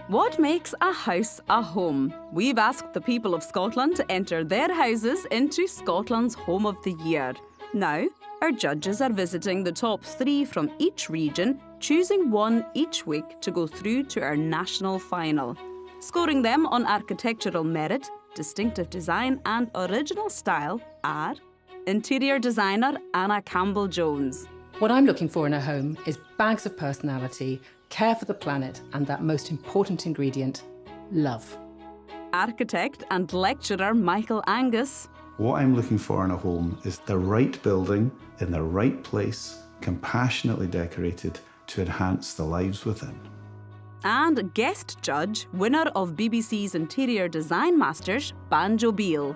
What makes a house a home? We've asked the people of Scotland to enter their houses into Scotland's Home of the Year. Now, our judges are visiting the top 3 from each region, choosing one each week to go through to our national final. Scoring them on architectural merit, distinctive design and original style are interior designer Anna Campbell-Jones. What I'm looking for in a home is bags of personality, care for the planet, and that most important ingredient, love. Architect and lecturer Michael Angus. What I'm looking for in a home is the right building in the right place, compassionately decorated to enhance the lives within. And guest judge, winner of BBC's Interior Design Masters, Banjo Beale.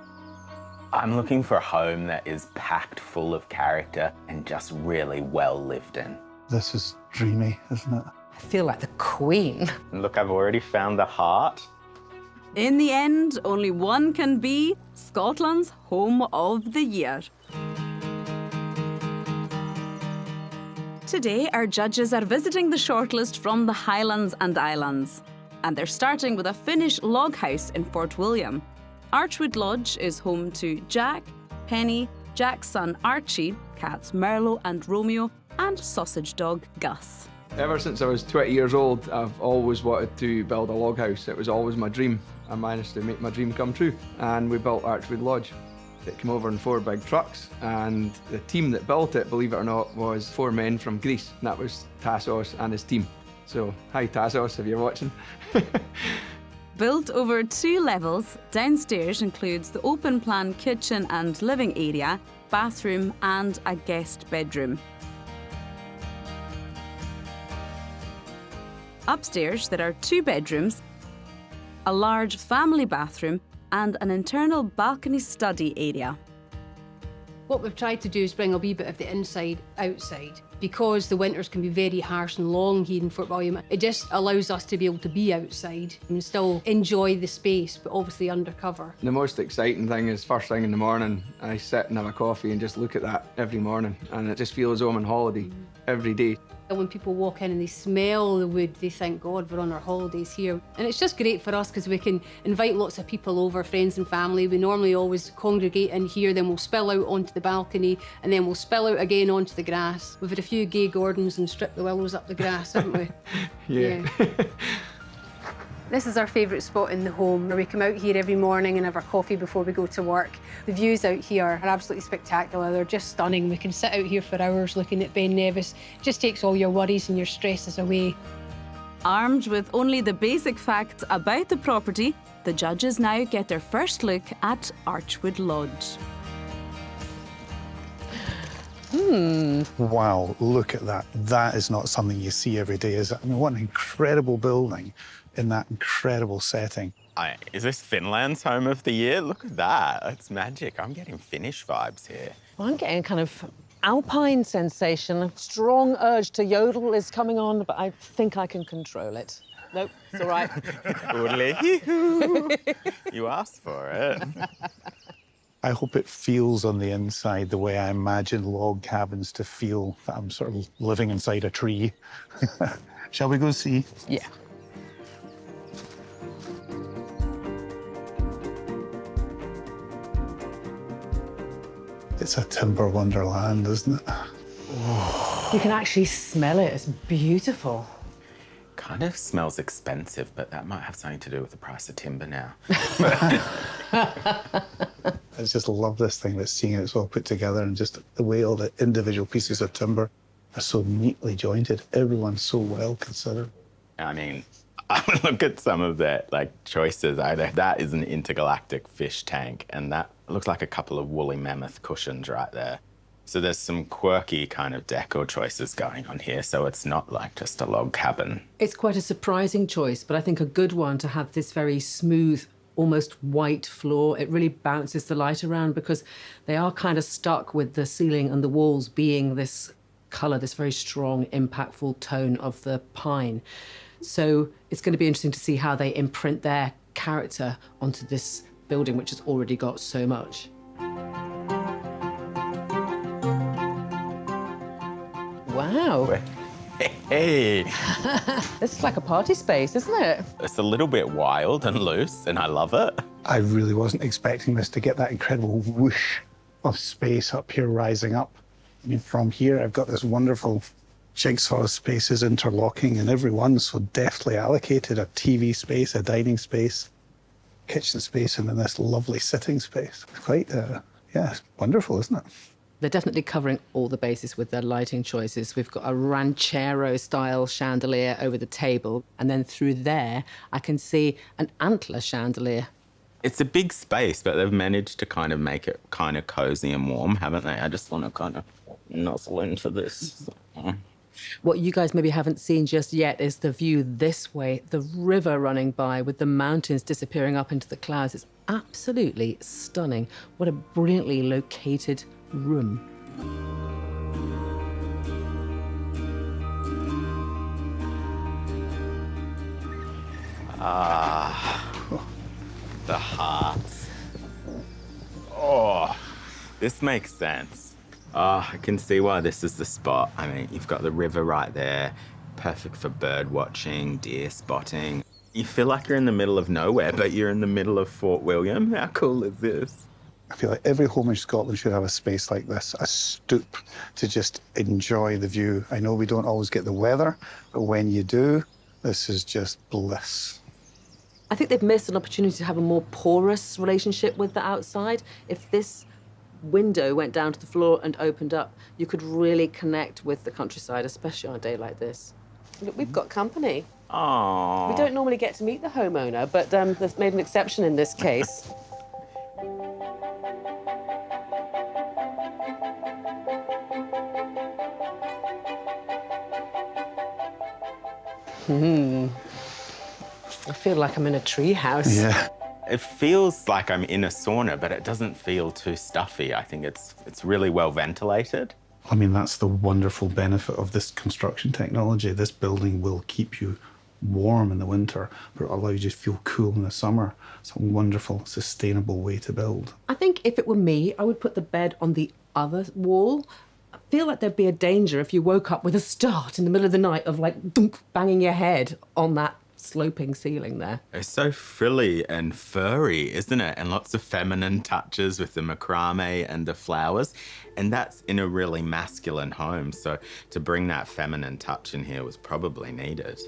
I'm looking for a home that is packed full of character and just really well lived in. This is dreamy, isn't it? I feel like the queen. Look, I've already found the heart. In the end, only one can be Scotland's Home of the Year. Today, our judges are visiting the shortlist from the Highlands and Islands. And they're starting with a Finnish log house in Fort William. Archwood Lodge is home to Jack, Penny, Jack's son Archie, cats Merlo and Romeo, and sausage dog Gus. Ever since I was 20 years old, I've always wanted to build a log house. It was always my dream. I managed to make my dream come true, and we built Archwood Lodge. It came over in 4 big trucks, and the team that built it, believe it or not, was 4 men from Greece. And that was Tassos and his team. So, hi Tassos, if you're watching. Built over 2 levels, downstairs includes the open-plan kitchen and living area, bathroom and a guest bedroom. Upstairs, there are 2 bedrooms, a large family bathroom and an internal balcony study area. What we've tried to do is bring a wee bit of the inside outside. Because the winters can be very harsh and long here in Fort William, it just allows us to be able to be outside and still enjoy the space, but obviously undercover. The most exciting thing is first thing in the morning, I sit and have a coffee and just look at that every morning, and it just feels as though I'm on holiday every day. When people walk in and they smell the wood, they think, God, we're on our holidays here. And it's just great for us because we can invite lots of people over, friends and family. We normally always congregate in here, then we'll spill out onto the balcony, and then we'll spill out again onto the grass. We've had a few gay Gordons and stripped the willows up the grass, haven't we? Yeah. This is our favourite spot in the home, where we come out here every morning and have our coffee before we go to work. The views out here are absolutely spectacular. They're just stunning. We can sit out here for hours looking at Ben Nevis. It just takes all your worries and your stresses away. Armed with only the basic facts about the property, the judges now get their first look at Archwood Lodge. Wow, look at that. That is not something you see every day, is it? I mean, what an incredible building in that incredible setting. Is this Finland's Home of the Year? Look at that. It's magic. I'm getting Finnish vibes here. Well, I'm getting a kind of alpine sensation. A strong urge to yodel is coming on, but I think I can control it. Nope, it's all right. You asked for it. I hope it feels on the inside the way I imagine log cabins to feel, that I'm sort of living inside a tree. Shall we go see? Yeah. It's a timber wonderland, isn't it? You can actually smell it. It's beautiful. Kind of smells expensive, but that might have something to do with the price of timber now. I just love this thing, that's seeing it's all put together, and just the way all the individual pieces of timber are so neatly jointed. Everyone's so well considered. I mean, I would look at some of their choices. That is an intergalactic fish tank, and that looks like a couple of woolly mammoth cushions right there. So there's some quirky kind of decor choices going on here, so it's not like just a log cabin. It's quite a surprising choice, but I think a good one to have this very smooth, almost white floor. It really bounces the light around because they are kind of stuck with the ceiling and the walls being this colour, this very strong, impactful tone of the pine. So it's going to be interesting to see how they imprint their character onto this building, which has already got so much. Wow. Hey, This is like a party space, isn't it? it's a little bit wild and loose, and I love it. I really wasn't expecting this to get that incredible whoosh of space up here rising up. I mean, from here, I've got this wonderful jigsaw spaces interlocking, and every one's so deftly allocated: a TV space, a dining space, kitchen space, and then this lovely sitting space. It's quite, yeah, it's wonderful, isn't it? They're definitely covering all the bases with their lighting choices. We've got a ranchero-style chandelier over the table, and then through there, I can see an antler chandelier. It's a big space, but they've managed to kind of make it kind of cozy and warm, haven't they? I just want to kind of nuzzle into this. What you guys maybe haven't seen just yet is the view this way, the river running by with the mountains disappearing up into the clouds. It's absolutely stunning. What a brilliantly located room. The heart. Oh, this makes sense. I can see why this is the spot. I mean, you've got the river right there, perfect for bird watching, deer spotting. You feel like you're in the middle of nowhere, but you're in the middle of Fort William. How cool is this? I feel like every home in Scotland should have a space like this, a stoop to just enjoy the view. I know we don't always get the weather, but when you do, this is just bliss. I think they've missed an opportunity to have a more porous relationship with the outside. If this window went down to the floor and opened up, you could really connect with the countryside, especially on a day like this. Look, we've got company. Oh. We don't normally get to meet the homeowner, but they've made an exception in this case. I feel like I'm in a tree house. Yeah. It feels like I'm in a sauna, but it doesn't feel too stuffy. I think it's really well ventilated. I mean, that's the wonderful benefit of this construction technology. This building will keep you warm in the winter, but it allows you to feel cool in the summer. It's a wonderful, sustainable way to build. I think if it were me, I would put the bed on the other wall. I feel like there'd be a danger if you woke up with a start in the middle of the night of like dunk, banging your head on that sloping ceiling there. It's so frilly and furry, isn't it? And lots of feminine touches with the macrame and the flowers. And that's in a really masculine home. So to bring that feminine touch in here was probably needed.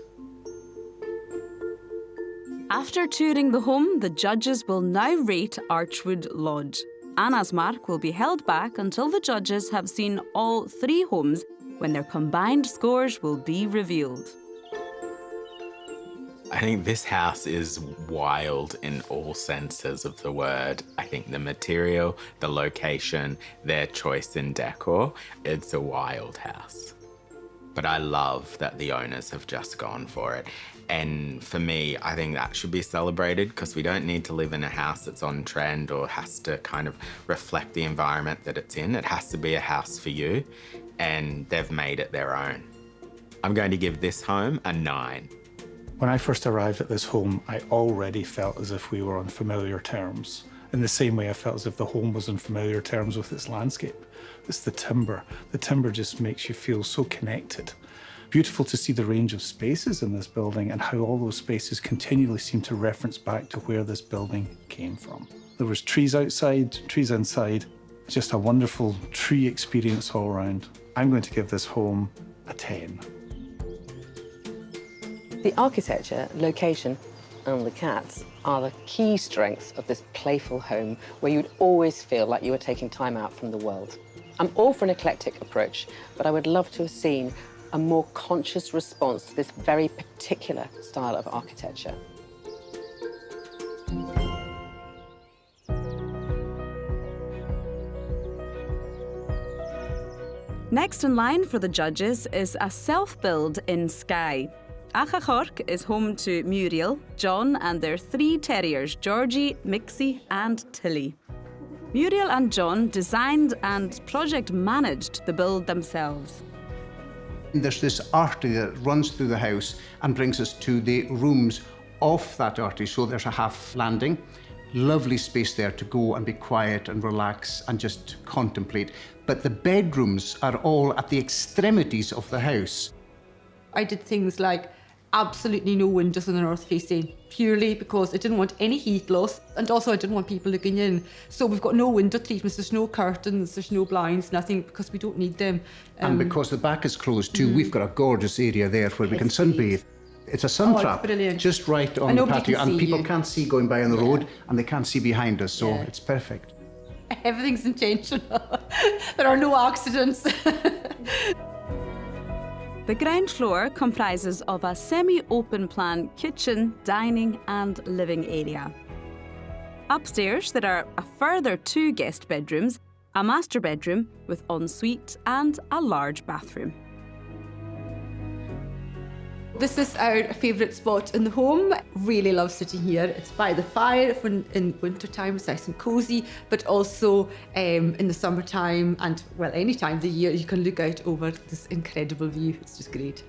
After touring the home, the judges will now rate Archwood Lodge. Anna's mark will be held back until the judges have seen all 3 homes, when their combined scores will be revealed. I think this house is wild in all senses of the word. I think the material, the location, their choice in decor, it's a wild house. But I love that the owners have just gone for it. And for me, I think that should be celebrated because we don't need to live in a house that's on trend or has to kind of reflect the environment that it's in. It has to be a house for you, and they've made it their own. I'm going to give this home a 9. When I first arrived at this home, I already felt as if we were on familiar terms. In the same way I felt as if the home was on familiar terms with its landscape. It's the timber. The timber just makes you feel so connected. Beautiful to see the range of spaces in this building and how all those spaces continually seem to reference back to where this building came from. There was trees outside, trees inside, just a wonderful tree experience all around. I'm going to give this home a 10. The architecture, location, and the cats are the key strengths of this playful home where you'd always feel like you were taking time out from the world. I'm all for an eclectic approach, but I would love to have seen a more conscious response to this very particular style of architecture. Next in line for the judges is a self-build in Skye. Achachork is home to Muriel, John and their 3 terriers, Georgie, Mixie and Tilly. Muriel and John designed and project managed the build themselves. There's this artery that runs through the house and brings us to the rooms off that artery. So there's a half landing, lovely space there to go and be quiet and relax and just contemplate. But the bedrooms are all at the extremities of the house. I did things like absolutely no windows in the north facing, purely because I didn't want any heat loss, and also I didn't want people looking in. So we've got no window treatments, there's no curtains, there's no blinds, nothing, because we don't need them. And because the back is closed too, we've got a gorgeous area there where we can sunbathe. It's a sun trap, brilliant. just right on And the nobody patio, can and see people you. can't see going by on the road, and they can't see behind us, so Yeah. it's perfect. Everything's intentional. There are no accidents. The ground floor comprises of a semi-open plan kitchen, dining and living area. Upstairs there are a further 2 guest bedrooms, a master bedroom with ensuite and a large bathroom. This is our favourite spot in the home. Really love sitting here. It's by the fire when in winter time it's nice and cosy, but also in the summertime and, well, any time of the year you can look out over this incredible view. It's just great.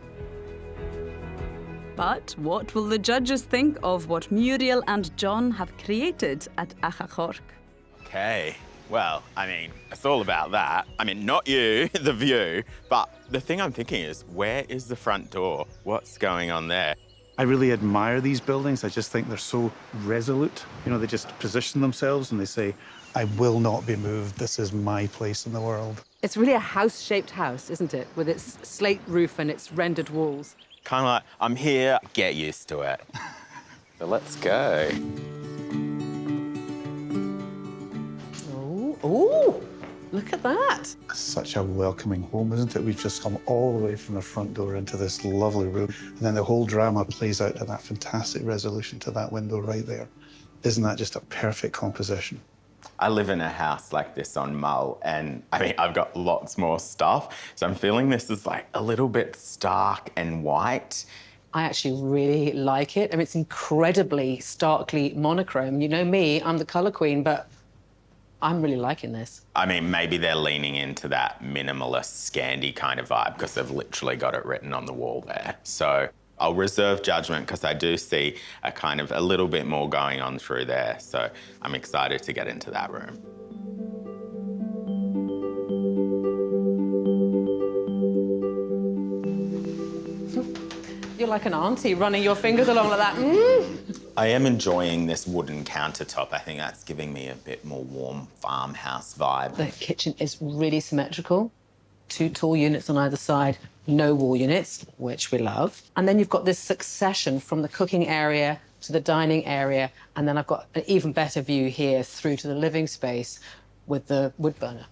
But what will the judges think of what Muriel and John have created at Achachork? Okay, well, I mean, it's all about that. I mean, not you, the view, but the thing I'm thinking is, where is the front door? What's going on there? I really admire these buildings. I just think they're so resolute. You know, they just position themselves and they say, I will not be moved. This is my place in the world. It's really a house-shaped house, isn't it? With its slate roof and its rendered walls. Kind of like, I'm here, get used to it. So let's go. Oh, look at that. Such a welcoming home, isn't it? We've just come all the way from the front door into this lovely room. And then the whole drama plays out in that fantastic resolution to that window right there. Isn't that just a perfect composition? I live in a house like this on Mull, and I mean, I've got lots more stuff. So I'm feeling this is like a little bit stark and white. I actually really like it. I mean, it's incredibly starkly monochrome. You know me, I'm the colour queen, but I'm really liking this. I mean, maybe they're leaning into that minimalist, Scandi kind of vibe because they've literally got it written on the wall there. So I'll reserve judgment because I do see a kind of a little bit more going on through there. So I'm excited to get into that room. You're like an auntie running your fingers along like that. I am enjoying this wooden countertop. I think that's giving me a bit more warm farmhouse vibe. The kitchen is really symmetrical. 2 tall units on either side, no wall units, which we love. And then you've got this succession from the cooking area to the dining area, and then I've got an even better view here through to the living space with the wood burner.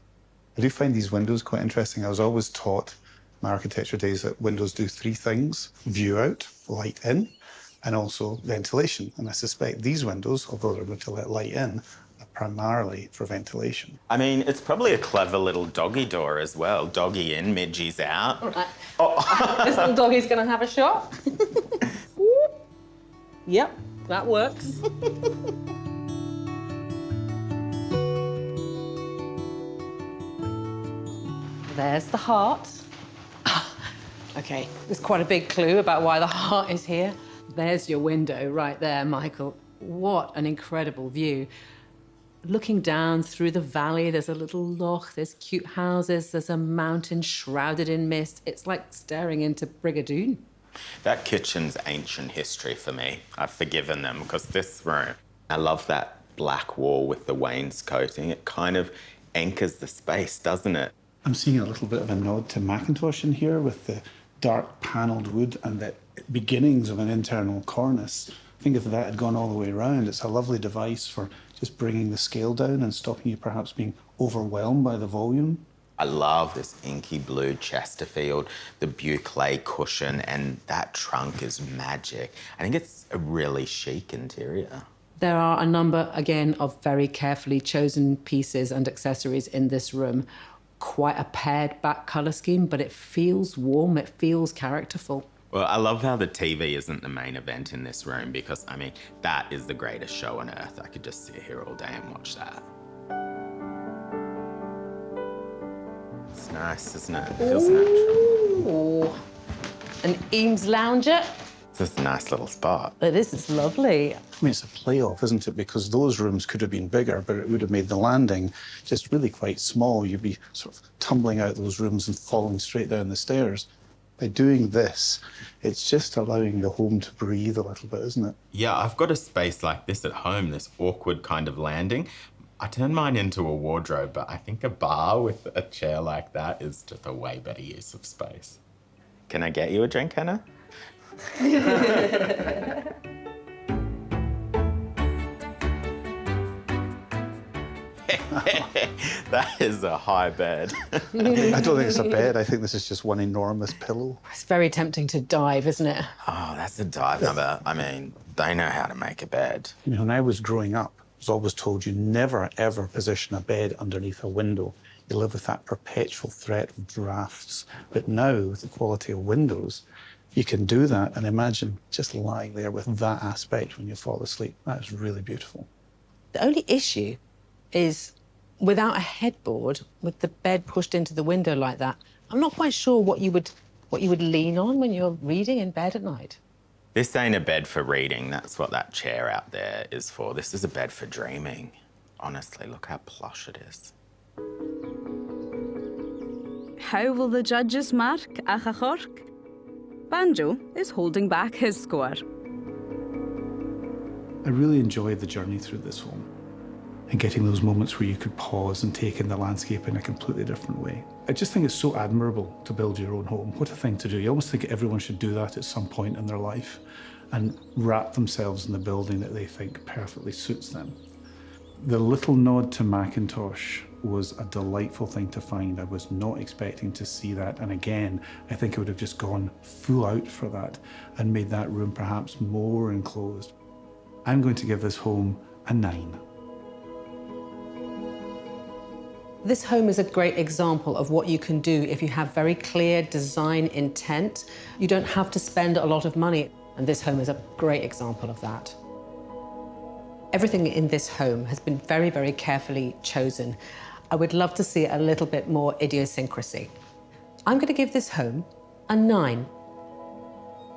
I do find these windows quite interesting. I was always taught in my architecture days that windows do 3 things: view out, light in, and also ventilation. And I suspect these windows, although they're going to let light in, are primarily for ventilation. I mean, it's probably a clever little doggy door as well. Doggy in, midgies out. All right. This little doggy's going to have a shot. Yep, that works. There's the heart. Okay, there's quite a big clue about why the heart is here. There's your window right there, Michael. What an incredible view. Looking down through the valley, there's a little loch, there's cute houses, there's a mountain shrouded in mist. It's like staring into Brigadoon. That kitchen's ancient history for me. I've forgiven them because this room, I love that black wall with the wainscoting. It kind of anchors the space, doesn't it? I'm seeing a little bit of a nod to Macintosh in here with the dark panelled wood and the beginnings of an internal cornice. I think if that had gone all the way around, it's a lovely device for just bringing the scale down and stopping you perhaps being overwhelmed by the volume. I love this inky blue Chesterfield, the Buclé cushion, and that trunk is magic. I think it's a really chic interior. There are a number, again, of very carefully chosen pieces and accessories in this room. Quite a pared back colour scheme, but it feels warm, it feels characterful. Well, I love how the TV isn't the main event in this room because, I mean, that is the greatest show on earth. I could just sit here all day and watch that. It's nice, isn't it? It feels natural. Ooh. An Eames lounger. It's just a nice little spot. It is, it's lovely. I mean, it's a playoff, isn't it? Because those rooms could have been bigger, but it would have made the landing just really quite small. You'd be sort of tumbling out those rooms and falling straight down the stairs. By doing this, it's just allowing the home to breathe a little bit, isn't it? Yeah, I've got a space like this at home, this awkward kind of landing. I turned mine into a wardrobe, but I think a bar with a chair like that is just a way better use of space. Can I get you a drink, Hannah? That is a high bed. I don't think it's a bed. I think this is just one enormous pillow. It's very tempting to dive, isn't it? Oh, that's a dive number. I mean, they know how to make a bed. You know, when I was growing up, I was always told you never, ever position a bed underneath a window. You live with that perpetual threat of drafts. But now, with the quality of windows, you can do that and imagine just lying there with that aspect when you fall asleep. That is really beautiful. The only issue is without a headboard, with the bed pushed into the window like that, I'm not quite sure what you would lean on when you're reading in bed at night. This ain't a bed for reading. That's what that chair out there is for. This is a bed for dreaming. Honestly, look how plush it is. How will the judges mark a chachork? Banjo is holding back his score. I really enjoyed the journey through this home and getting those moments where you could pause and take in the landscape in a completely different way. I just think it's so admirable to build your own home. What a thing to do. You almost think everyone should do that at some point in their life and wrap themselves in the building that they think perfectly suits them. The little nod to Macintosh was a delightful thing to find. I was not expecting to see that. And again, I think I would have just gone full out for that and made that room perhaps more enclosed. I'm going to give this home a 9. This home is a great example of what you can do if you have very clear design intent. You don't have to spend a lot of money, and this home is a great example of that. Everything in this home has been very, very carefully chosen. I would love to see a little bit more idiosyncrasy. I'm going to give this home a 9.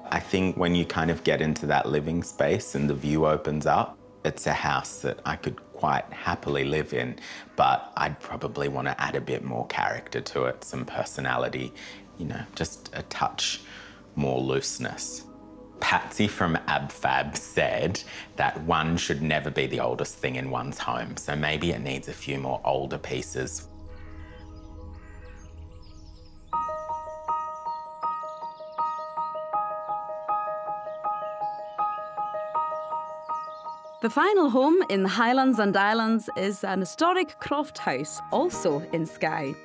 I think when you kind of get into that living space and the view opens up, it's a house that I could quite happily live in, but I'd probably want to add a bit more character to it, some personality, you know, just a touch more looseness. Patsy from AbFab said that one should never be the oldest thing in one's home, so maybe it needs a few more older pieces. The final home in the Highlands and Islands is an historic croft house, also in Skye.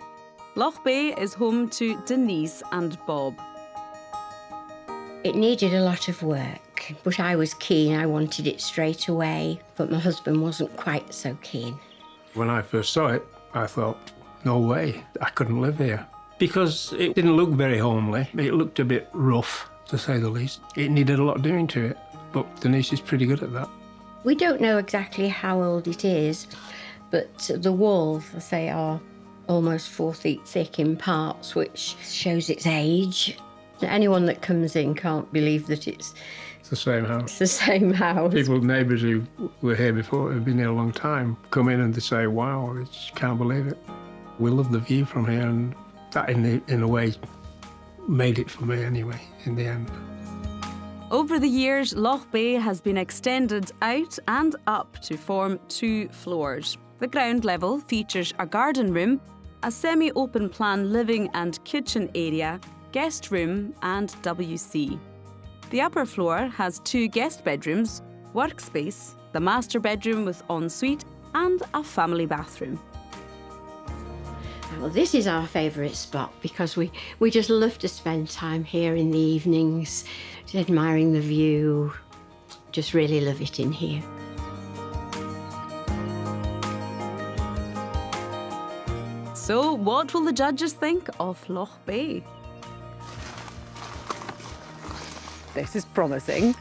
Loch Bay is home to Denise and Bob. It needed a lot of work, but I was keen. I wanted it straight away, but my husband wasn't quite so keen. When I first saw it, I thought, no way, I couldn't live here. Because it didn't look very homely. It looked a bit rough, to say the least. It needed a lot doing to it, but Denise is pretty good at that. We don't know exactly how old it is, but the walls, I say, are almost 4 feet thick in parts, which shows its age. Anyone that comes in can't believe that it's the same house. It's the same house. People, neighbours who were here before, who've been here a long time, come in and they say, wow, I just can't believe it. We love the view from here, and that in a way made it for me anyway, in the end. Over the years, Loch Bay has been extended out and up to form 2 floors. The ground level features a garden room, a semi-open plan living and kitchen area, guest room and WC. The upper floor has 2 guest bedrooms, workspace, the master bedroom with ensuite and a family bathroom. Well, this is our favourite spot because we just love to spend time here in the evenings, just admiring the view. Just really love it in here. So, what will the judges think of Loch Bay? This is promising.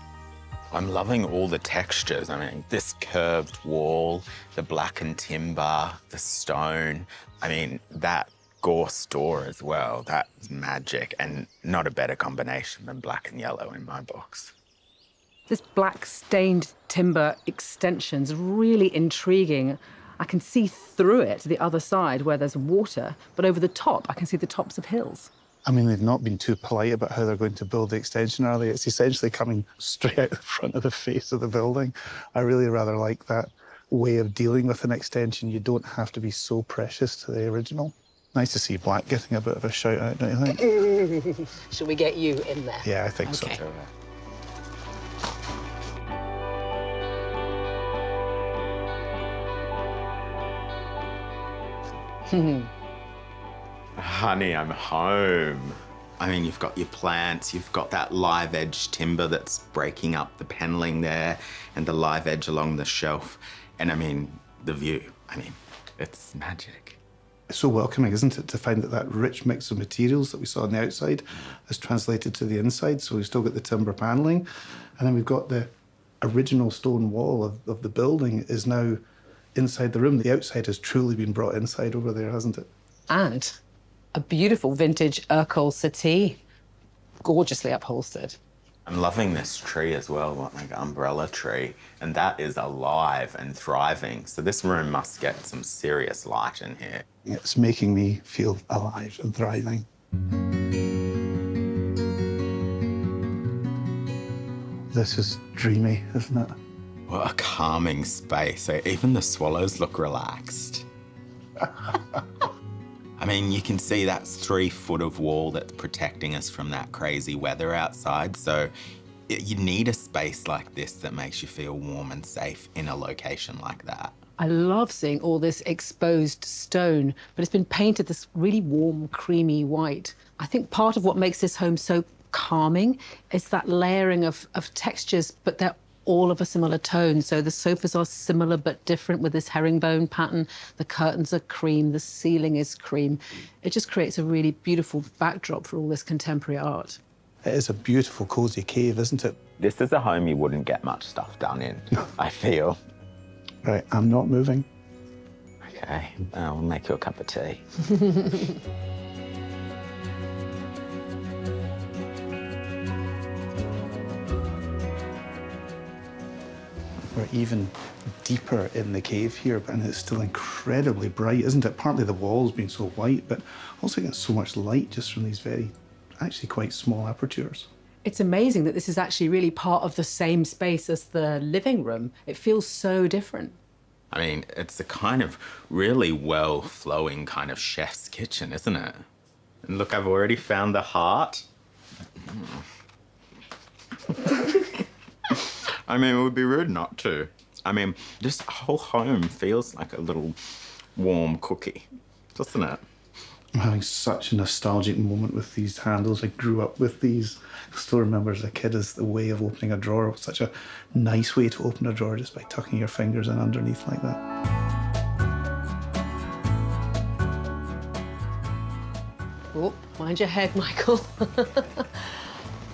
I'm loving all the textures. I mean, this curved wall, the blackened timber, the stone. I mean, that gorse door as well, that's magic, and not a better combination than black and yellow in my books. This black stained timber extension's really intriguing. I can see through it to the other side where there's water, but over the top, I can see the tops of hills. I mean, they've not been too polite about how they're going to build the extension, are they? It's essentially coming straight out the front of the face of the building. I really rather like that way of dealing with an extension. You don't have to be so precious to the original. Nice to see black getting a bit of a shout out, don't you think? Shall we get you in there? Yeah, I think Okay. so. Honey, I'm home. I mean, you've got your plants, you've got that live edge timber that's breaking up the paneling there, and the live edge along the shelf. And I mean, the view. I mean, it's magic. It's so welcoming, isn't it, to find that that rich mix of materials that we saw on the outside is translated to the inside. So we've still got the timber paneling, and then we've got the original stone wall of the building is now inside the room. The outside has truly been brought inside over there, hasn't it? And a beautiful vintage Urkel settee, gorgeously upholstered. I'm loving this tree as well, like an umbrella tree, and that is alive and thriving. So this room must get some serious light in here. It's making me feel alive and thriving. This is dreamy, isn't it? What a calming space. Even the swallows look relaxed. I mean, you can see that's 3 foot of wall that's protecting us from that crazy weather outside. So you need a space like this that makes you feel warm and safe in a location like that. I love seeing all this exposed stone, but it's been painted this really warm, creamy white. I think part of what makes this home so calming is that layering of textures, but they're all of a similar tone. So the sofas are similar but different with this herringbone pattern. The curtains are cream, the ceiling is cream. It just creates a really beautiful backdrop for all this contemporary art. It is a beautiful, cosy cave, isn't it? This is a home you wouldn't get much stuff done in, I feel. Right, I'm not moving. Okay, I'll make you a cup of tea. We're even deeper in the cave here, and it's still incredibly bright, isn't it? Partly the walls being so white, but also getting so much light just from these very, actually quite small apertures. It's amazing that this is actually really part of the same space as the living room. It feels so different. I mean, it's a kind of really well-flowing kind of chef's kitchen, isn't it? And look, I've already found the heart. I mean, it would be rude not to. I mean, this whole home feels like a little warm cookie, doesn't it? I'm having such a nostalgic moment with these handles. I grew up with these. I still remember as a kid as the way of opening a drawer. It was such a nice way to open a drawer, just by tucking your fingers in underneath like that. Oh, mind your head, Michael.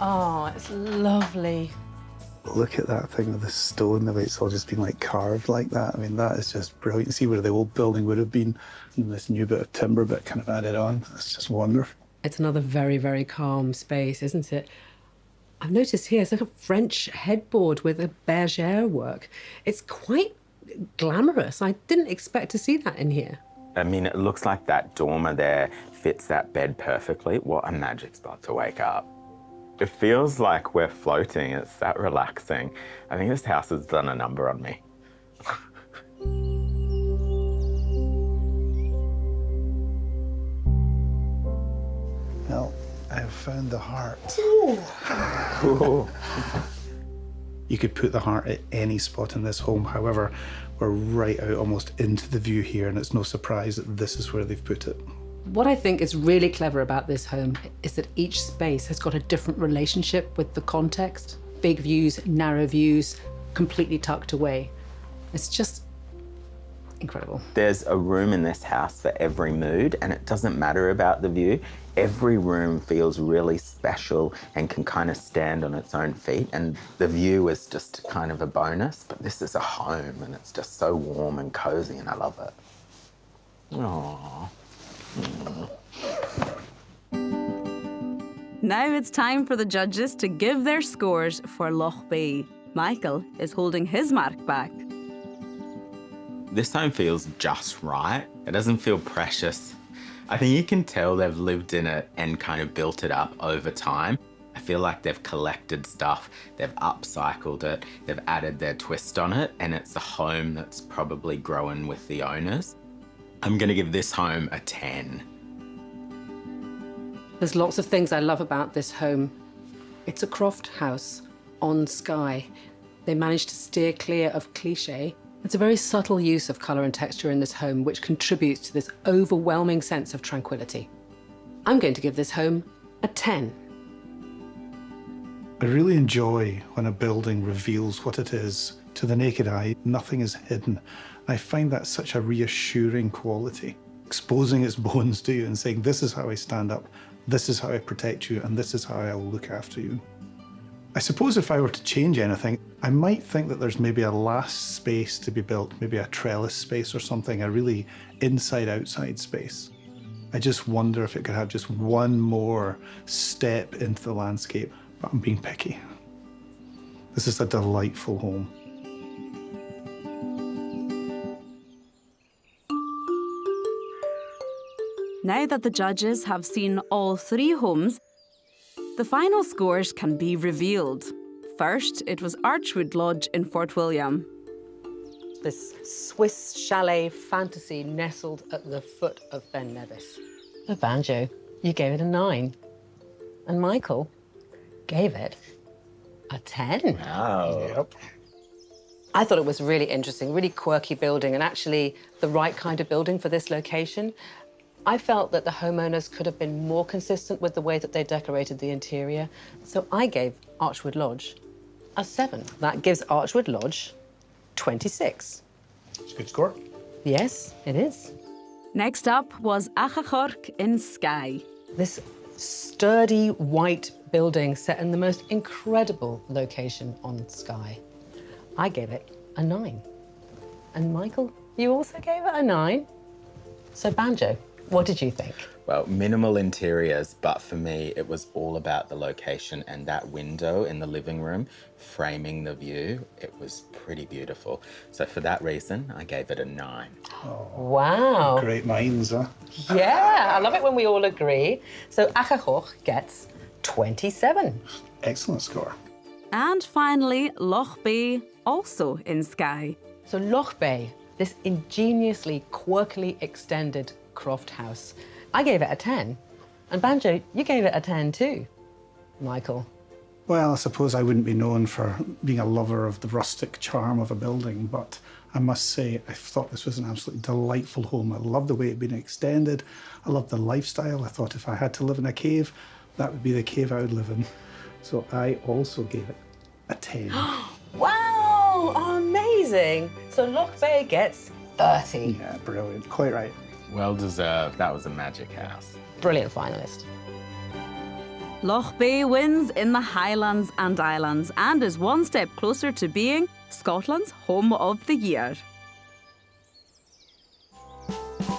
Oh, it's lovely. Look at that thing with the stone, the way it's all just been like carved like that. I mean, that is just brilliant. See where the old building would have been, and this new bit of timber bit kind of added on. It's just wonderful. It's another very, very calm space, isn't it? I've noticed here, it's like a French headboard with a bergère work. It's quite glamorous. I didn't expect to see that in here. I mean, it looks like that dormer there fits that bed perfectly. What a magic spot to wake up. It feels like we're floating. It's that relaxing. I think this house has done a number on me. Well, I've found the heart. Ooh. You could put the heart at any spot in this home. However, we're right out almost into the view here, and it's no surprise that this is where they've put it. What I think is really clever about this home is that each space has got a different relationship with the context. Big views, narrow views, completely tucked away. It's just incredible. There's a room in this house for every mood, and it doesn't matter about the view. Every room feels really special and can kind of stand on its own feet, and the view is just kind of a bonus, but this is a home, and it's just so warm and cozy, and I love it. Aww. Now it's time for the judges to give their scores for Loch Bay. Michael is holding his mark back. This home feels just right. It doesn't feel precious. I think you can tell they've lived in it and kind of built it up over time. I feel like they've collected stuff, they've upcycled it, they've added their twist on it, and it's a home that's probably grown with the owners. I'm gonna give this home a 10. There's lots of things I love about this home. It's a croft house on Skye. They managed to steer clear of cliché. It's a very subtle use of colour and texture in this home, which contributes to this overwhelming sense of tranquility. I'm going to give this home a 10. I really enjoy when a building reveals what it is to the naked eye. Nothing is hidden. I find that such a reassuring quality, exposing its bones to you and saying, this is how I stand up, this is how I protect you, and this is how I will look after you. I suppose if I were to change anything, I might think that there's maybe a last space to be built, maybe a trellis space or something, a really inside-outside space. I just wonder if it could have just one more step into the landscape, but I'm being picky. This is a delightful home. Now that the judges have seen all 3 homes, the final scores can be revealed. First, it was Archwood Lodge in Fort William. This Swiss chalet fantasy nestled at the foot of Ben Nevis. Oh, Banjo, you gave it a 9. And Michael gave it a 10. Wow. Yep. I thought it was really interesting, really quirky building, and actually the right kind of building for this location. I felt that the homeowners could have been more consistent with the way that they decorated the interior. So I gave Archwood Lodge a 7. That gives Archwood Lodge 26. It's a good score. Yes, it is. Next up was Achachorc in Skye. This sturdy white building set in the most incredible location on Skye. I gave it a 9. And Michael, you also gave it a 9. So Banjo, what did you think? Well, minimal interiors, but for me, it was all about the location and that window in the living room, framing the view. It was pretty beautiful. So for that reason, I gave it a 9. Wow. Great minds, huh? Yeah, I love it when we all agree. So Achachorc gets 27. Excellent score. And finally, Loch Bay, also in Skye. So Loch Bay, this ingeniously, quirkily extended croft house. I gave it a 10. And Banjo, you gave it a 10 too. Michael. Well, I suppose I wouldn't be known for being a lover of the rustic charm of a building, but I must say I thought this was an absolutely delightful home. I love the way it had been extended. I love the lifestyle. I thought if I had to live in a cave, that would be the cave I would live in. So I also gave it a 10. Wow, amazing. So Loch Bay gets 30. Yeah, brilliant. Quite right. Well deserved. That was a magic house. Brilliant finalist. Loch Bay wins in the Highlands and Islands and is one step closer to being Scotland's Home of the Year.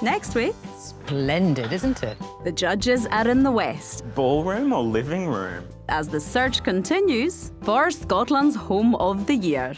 Next week, Splendid, isn't it? the judges are in the West Ballroom or living room? as the search continues for Scotland's Home of the Year.